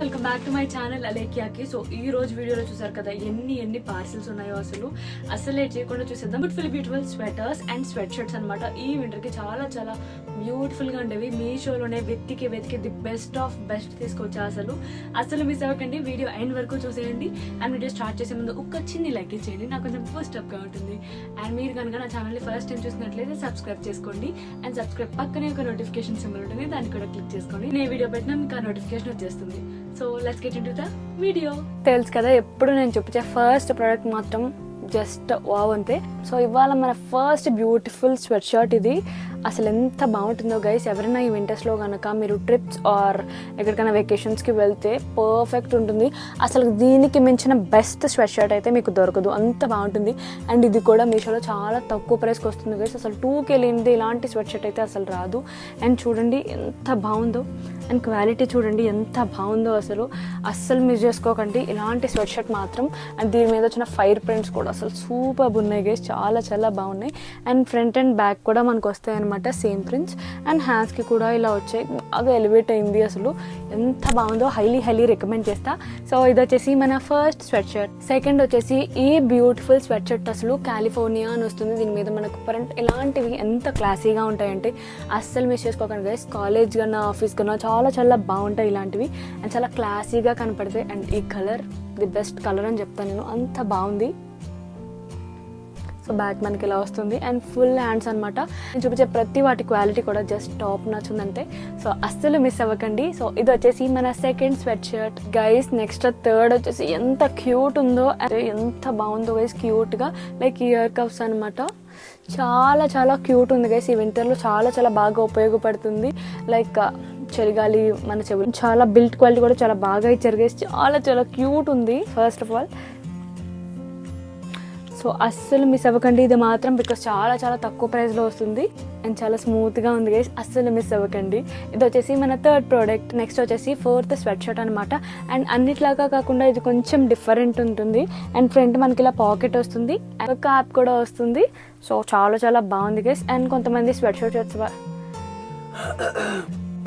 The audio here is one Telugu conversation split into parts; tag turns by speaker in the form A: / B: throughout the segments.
A: Welcome back to my channel అలేఖ్యాకి. సో ఈ రోజు వీడియోలో చూసారు కదా ఎన్ని పార్సిల్స్ ఉన్నాయో అసలు లేట్ చేయకుండా చూసేద్దాం. Beautiful sweaters and sweat shirts అనమాట. ఈ వింటర్కి చాలా బ్యూటిఫుల్ గా ఉండేవి. మీషోలోనే వెతికి ది బెస్ట్ ఆఫ్ బెస్ట్ తీసుకొచ్చా. అసలు మిస్ అవ్వకండి, వీడియో ఎండ్ వరకు చూసేయండి. అండ్ వీడియో స్టార్ట్ చేసే ముందు ఒక చిన్ని లైక్ ఇచ్చేయండి, నాకు కొంచెం బూస్ట్ అప్ గా ఉంటుంది. అండ్ మీరు కనుక నా ఛానల్ని ఫస్ట్ టైం చూసినట్లయితే సబ్స్క్రైబ్ చేసుకోండి. అండ్ సబ్స్క్రైబ్ పక్కనే ఒక నోటిఫికేషన్ సింబల్ ఉంటుంది, దాన్ని కూడా క్లిక్ చేసుకోండి. నేను వీడియో పెట్టినా మీకు ఆ నోటిఫికేషన్ వచ్చేస్తుంది. So let's get into the video. తెలుసు కదా, ఎప్పుడు నేను చూపించే ఫస్ట్ ప్రోడక్ట్ మాత్రం జస్ట్ వావ్ అంతే. సో ఇవాళ మన ఫస్ట్ బ్యూటిఫుల్ స్వెట్ షర్ట్ ఇది. అసలు ఎంత బాగుంటుందో గైస్. ఎవరైనా ఈ వింటర్స్లో కనుక మీరు ట్రిప్స్ ఆర్ ఎక్కడికైనా వెకేషన్స్కి వెళ్తే పర్ఫెక్ట్ ఉంటుంది. అసలు దీనికి మించిన బెస్ట్ స్వెట్ షర్ట్ అయితే మీకు దొరకదు, అంత బాగుంటుంది. అండ్ ఇది కూడా మీషోలో చాలా తక్కువ ప్రైస్కి వస్తుంది గైస్. అసలు 2K వెళ్ళింది ఇలాంటి స్వెట్ షర్ట్ అయితే అసలు రాదు. అండ్ చూడండి ఎంత బాగుందో, అండ్ క్వాలిటీ చూడండి ఎంత బాగుందో. అస్సలు మిస్ చేసుకోకండి ఇలాంటి స్వెట్ షర్ట్ మాత్రం. అండ్ దీని మీద వచ్చిన ఫైర్ ప్రింట్స్ కూడా అసలు సూపర్ ఉన్నాయి గైస్, చాలా బాగున్నాయి. అండ్ ఫ్రంట్ అండ్ బ్యాక్ కూడా మనకు వస్తాయి అనమాట సేమ్ ప్రింట్స్. అండ్ హ్యాండ్స్కి కూడా ఇలా వచ్చాయి, బాగా ఎలివేట్ అయింది. అసలు ఎంత బాగుందో, హైలీ రికమెండ్ చేస్తా. సో ఇది వచ్చేసి మన ఫస్ట్ స్వెట్ షర్ట్. సెకండ్ వచ్చేసి ఈ బ్యూటిఫుల్ స్వెట్ షర్ట్. అసలు కాలిఫోర్నియా అని వస్తుంది. దీని మీద మనకు ప్రింట్ ఇలాంటివి ఎంత క్లాసీగా ఉంటాయంటే అస్సలు మిస్ చేసుకోకండి గైస్. కాలేజ్ కన్నా ఆఫీస్ కన్నా చాలా బాగుంటాయి ఇలాంటివి. అండ్ చాలా క్లాసీగా కనపడతాయి. అండ్ ఈ కలర్ ది బెస్ట్ కలర్ అని చెప్తాను నేను, అంత బాగుంది. సో బ్యాక్ మనకి ఇలా వస్తుంది అండ్ ఫుల్ హ్యాండ్స్ అనమాట. నేను చూపించే ప్రతి వాటి క్వాలిటీ కూడా జస్ట్ టాప్ నచ్చుందంటే. సో అస్సలు మిస్ అవ్వకండి. సో ఇది వచ్చేసి మన second sweat shirt guys. Next third వచ్చేసి ఎంత క్యూట్ ఉందో, ఎంత బాగుందో గైస్. క్యూట్గా లైక్ ఇయర్ కప్స్ అనమాట. చాలా క్యూట్ ఉంది గైస్. ఈ వింటర్లో చాలా బాగా ఉపయోగపడుతుంది. లైక్ చలిగాలి మన చెవులు. చాలా బిల్ట్ క్వాలిటీ కూడా చాలా బాగా ఇచ్చారు గైస్. చాలా క్యూట్ ఉంది ఫస్ట్ ఆఫ్ ఆల్. సో అస్సలు మిస్ అవ్వకండి ఇది మాత్రం, బికాస్ చాలా తక్కువ ప్రైస్లో వస్తుంది అండ్ చాలా స్మూత్గా ఉంది గైస్. అస్సలు మిస్ అవ్వకండి. ఇది వచ్చేసి మన థర్డ్ ప్రోడక్ట్. నెక్స్ట్ వచ్చేసి ఫోర్త్ స్వెట్ షర్ట్ అనమాట. అండ్ అన్నిట్లాగా కాకుండా ఇది కొంచెం డిఫరెంట్ ఉంటుంది. అండ్ ఫ్రంట్ మనకి ఇలా పాకెట్ వస్తుంది, క్యాప్ కూడా వస్తుంది. సో చాలా బాగుంది గైస్. అండ్ కొంతమంది స్వెట్ షర్ట్స్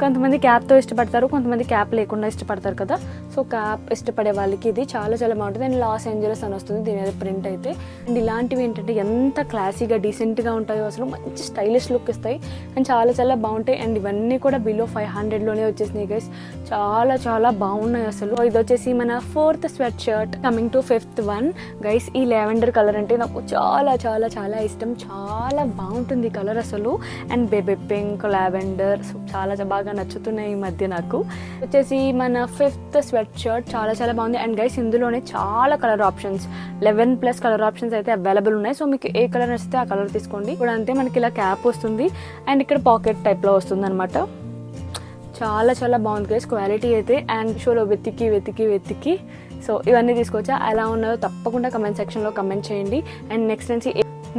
A: కొంతమంది క్యాప్తో ఇష్టపడతారు, కొంతమంది క్యాప్ లేకుండా ఇష్టపడతారు కదా. సో క్యాప్ ఇష్టపడే వాళ్ళకి ఇది చాలా బాగుంటుంది. అండ్ లాస్ ఏంజలస్ అని వస్తుంది దీని మీద ప్రింట్ అయితే. అండ్ ఇలాంటివి ఏంటంటే ఎంత క్లాసీగా డీసెంట్గా ఉంటాయో, అసలు మంచి స్టైలిష్ లుక్ ఇస్తాయి అండ్ చాలా బాగుంటాయి. అండ్ ఇవన్నీ కూడా బిలో 500లోనే వచ్చేసినాయి గైస్. చాలా బాగున్నాయి అసలు. ఇది వచ్చేసి మన fourth sweat shirt. Coming to fifth one guy's. ఈ లావెండర్ కలర్ అంటే నాకు చాలా ఇష్టం. చాలా బాగుంటుంది కలర్ అసలు. అండ్ బేబీ పింక్, లావెండర్ చాలా బాగా నచ్చుతున్నాయి ఈ మధ్య నాకు. వచ్చేసి మన ఫిఫ్త్ స్వెట్ షర్ట్. చాలా బాగుంది. అండ్ గైస్ ఇందులోనే చాలా కలర్ ఆప్షన్స్, 11+ కలర్ ఆప్షన్స్ అయితే అవైలబుల్ ఉన్నాయి. సో మీకు ఏ కలర్ నచ్చితే ఆ కలర్ తీసుకోండి. ఇప్పుడు అంతే మనకి ఇలా క్యాప్ వస్తుంది అండ్ ఇక్కడ పాకెట్ టైప్లో వస్తుంది అనమాట. చాలా బాగుంది గైస్ క్వాలిటీ అయితే. అండ్ షోలో వెతికి సో ఇవన్నీ తీసుకొచ్చా. ఎలా ఉన్నాయో తప్పకుండా కమెంట్ సెక్షన్లో కమెంట్ చేయండి. అండ్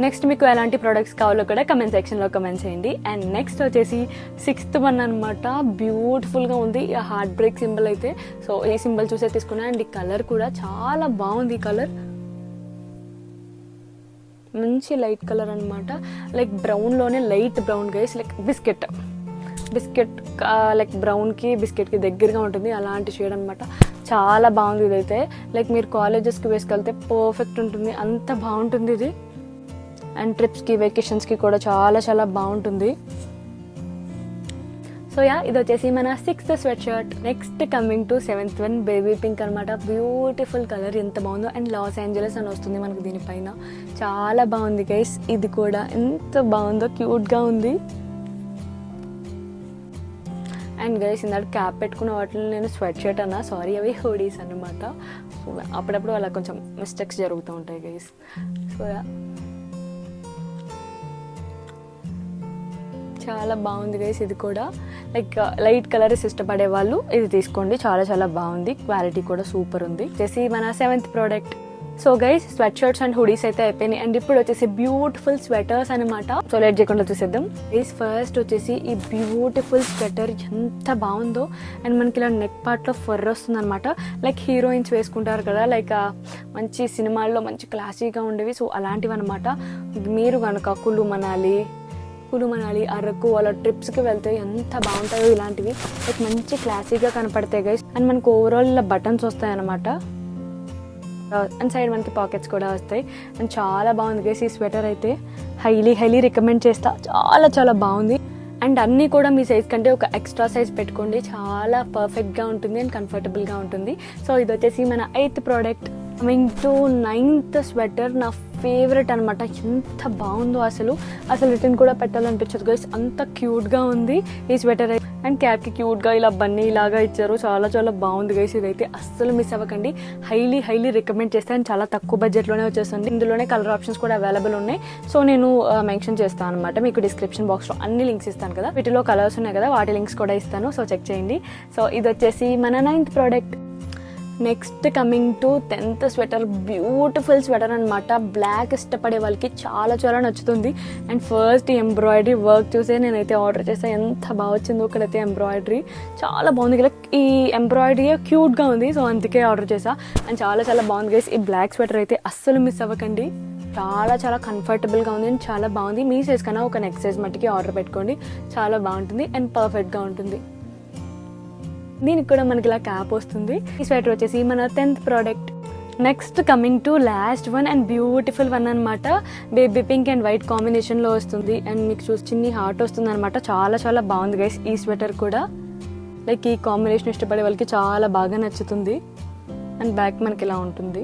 A: నెక్స్ట్ మీకు ఎలాంటి ప్రోడక్ట్స్ కావాలో కూడా కమెంట్ సెక్షన్లో కమెంట్ చేయండి. అండ్ నెక్స్ట్ వచ్చేసి సిక్స్త్ వన్ అనమాట. బ్యూటిఫుల్గా ఉంది హార్ట్ బ్రేక్ సింబల్ అయితే. సో ఈ సింబల్ చూసే తీసుకున్నా. అండ్ ఈ కలర్ కూడా చాలా బాగుంది. ఈ కలర్ మంచి లైట్ కలర్ అనమాట. లైక్ బ్రౌన్లోనే light brown guys, like biscuit like బ్రౌన్కి బిస్కెట్కి దగ్గరగా ఉంటుంది అలాంటి షేడ్ అనమాట. చాలా బాగుంది ఇదైతే. లైక్ మీరు కాలేజెస్కి వేసుకెళ్తే పర్ఫెక్ట్ ఉంటుంది, అంత బాగుంటుంది ఇది. అండ్ ట్రిప్స్కి వెకేషన్స్కి కూడా చాలా బాగుంటుంది. సో ఇది వచ్చేసి మన sixth sweat shirt. Next coming to seventh one baby pink అనమాట. బ్యూటిఫుల్ కలర్, ఎంత బాగుందో. అండ్ లాస్ ఏంజలస్ అని వస్తుంది మనకు దీనిపైన. చాలా బాగుంది గైస్. ఇది కూడా ఎంత బాగుందో, క్యూట్గా ఉంది. అండ్ గైస్ ఇందాక క్యాప్ పెట్టుకున్న వాటిలో నేను స్వెట్ షర్ట్ అన్నా, సారీ అవి హూడీస్ అనమాట. సో అప్పుడప్పుడు అలా కొంచెం మిస్టేక్స్ జరుగుతూ ఉంటాయి గైస్. సో చాలా బాగుంది గైస్. ఇది కూడా లైక్ లైట్ కలర్స్ ఇష్టపడే వాళ్ళు ఇది తీసుకోండి. చాలా బాగుంది. క్వాలిటీ కూడా సూపర్ ఉంది. వచ్చేసి మన seventh product. So guys sweat shirts and hoodies అయితే అయిపోయినాయి. అండ్ ఇప్పుడు వచ్చేసి బ్యూటిఫుల్ స్వెటర్స్ అనమాట. సో లేట్ చేయకుండా చూసేద్దాం గైస్. ఫస్ట్ వచ్చేసి ఈ బ్యూటిఫుల్ స్వెటర్ ఎంత బాగుందో. అండ్ మనకి ఇలా నెక్ పార్ట్లో ఫర్ వస్తుంది అనమాట. లైక్ హీరోయిన్స్ వేసుకుంటారు కదా, లైక్ మంచి సినిమాల్లో మంచి క్లాసీగా ఉండేవి. సో అలాంటివి అనమాట. మీరు కనుక కులు మనాలి కులు మనాలి, అరకు అలా ట్రిప్స్కి వెళ్తే ఎంత బాగుంటాయో ఇలాంటివి. లైక్ మంచి క్లాసీగా కనపడతాయి గైస్. అండ్ మనకు ఓవరాల్ ఇలా బటన్స్ వస్తాయి అనమాట. అండ్ సైడ్ మనకి పాకెట్స్ కూడా వస్తాయి. అండ్ చాలా బాగుంది గైస్. ఈ స్వెటర్ అయితే హైలీ రికమెండ్ చేస్తా. చాలా బాగుంది. అండ్ అన్నీ కూడా మీ సైజ్ కంటే ఒక ఎక్స్ట్రా సైజ్ పెట్టుకోండి, చాలా పర్ఫెక్ట్గా ఉంటుంది అండ్ కంఫర్టబుల్గా ఉంటుంది. సో ఇది వచ్చేసి మన 8th product. Coming to 9th sweater, నా ఫేవరెట్ అనమాట. ఎంత బాగుందో అసలు రిటర్న్ కూడా పెట్టాలనిపించదు గైస్, అంత క్యూట్గా ఉంది ఈ స్వెటర్. అండ్ క్యాప్కి క్యూట్గా ఇలా బన్నీ ఇలాగా ఇచ్చారు. చాలా బాగుంది గైస్. ఇదైతే అస్సలు మిస్ అవ్వకండి. హైలీ రికమెండ్ చేస్తే అండ్ చాలా తక్కువ బడ్జెట్లోనే వచ్చేస్తుంది. ఇందులోనే కలర్ ఆప్షన్స్ కూడా అవైలబుల్ ఉన్నాయి. సో నేను మెన్షన్ చేస్తాను అనమాట, మీకు డిస్క్రిప్షన్ బాక్స్లో అన్ని లింక్స్ ఇస్తాను కదా, వీటిలో కలర్స్ ఉన్నాయి కదా, వాటి లింక్స్ కూడా ఇస్తాను. సో చెక్ చేయండి. సో ఇది వచ్చేసి మన 9th product. Next coming to 10th sweater. Beautiful sweater అనమాట. బ్లాక్ ఇష్టపడే వాళ్ళకి చాలా నచ్చుతుంది. అండ్ ఫస్ట్ ఎంబ్రాయిడరీ వర్క్ చూసే నేనైతే ఆర్డర్ చేసాను. ఎంత బాగా వచ్చిందో ఇక్కడైతే ఎంబ్రాయిడరీ చాలా బాగుంది. ఇలా ఈ ఎంబ్రాయిడరీ క్యూట్గా ఉంది, సో అందుకే ఆర్డర్ చేసా. అండ్ చాలా బాగుంది గైస్. ఈ బ్లాక్ స్వెటర్ అయితే అస్సలు మిస్ అవ్వకండి. చాలా కంఫర్టబుల్గా ఉంది అండ్ చాలా బాగుంది. మీ సైజ్ కన్నా ఒక నెక్స్ట్ సైజ్ మట్టికి ఆర్డర్ పెట్టుకోండి, చాలా బాగుంటుంది అండ్ పర్ఫెక్ట్గా ఉంటుంది. దీనికి కూడా మనకి ఇలా క్యాప్ వస్తుంది. ఈ స్వెటర్ వచ్చేసి మన 10th product. Next coming to last one and beautiful one అనమాట. బేబీ పింక్ అండ్ వైట్ కాంబినేషన్లో వస్తుంది. అండ్ మీకు చూసి చిన్ని హార్ట్ వస్తుంది అనమాట. చాలా బాగుంది గైస్. ఈ స్వెటర్ కూడా లైక్ ఈ కాంబినేషన్ ఇష్టపడే వాళ్ళకి చాలా బాగా నచ్చుతుంది. అండ్ బ్యాక్ మనకి ఇలా ఉంటుంది.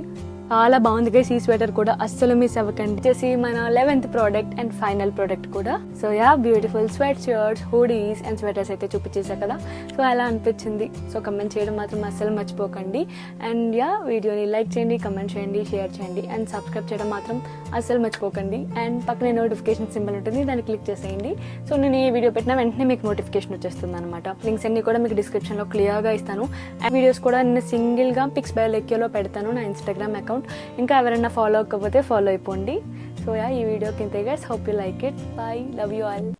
A: చాలా బాగుంది గైస్. ఈ స్వెటర్ కూడా అస్సలు మిస్ అవ్వకండి. వచ్చేసి మన 11th product and final product కూడా. So beautiful sweatshirts, hoodies and sweaters అయితే చూపించేసా కదా. సో ఎలా అనిపించింది? సో కమెంట్ చేయడం మాత్రం అస్సలు మర్చిపోకండి. అండ్ వీడియోని లైక్ చేయండి, కమెంట్ చేయండి, షేర్ చేయండి అండ్ సబ్స్క్రైబ్ చేయడం మాత్రం అస్సలు మర్చిపోకండి. అండ్ పక్కనే నోటిఫికేషన్ సింబల్ ఉంటుంది, దాన్ని క్లిక్ చేసేయండి. సో నేను ఏ వీడియో పెట్టినా వెంటనే మీకు నోటిఫికేషన్ వచ్చేస్తుంది అనమాట. లింక్స్ అన్ని కూడా మీకు డిస్క్రిప్షన్లో క్లియర్గా ఇస్తాను. అండ్ వీడియోస్ కూడా నేను సింగిల్గా పిక్స్ బై లెక్కిలో పెడతాను, నా ఇన్స్టాగ్రామ్ అకౌంట్. ఇంకా ఎవరైనా ఫాలో అవ్వకపోతే ఫాలో అయిపోండి. సో ఈ వీడియో కింద guys, hope you like it. By, love you all.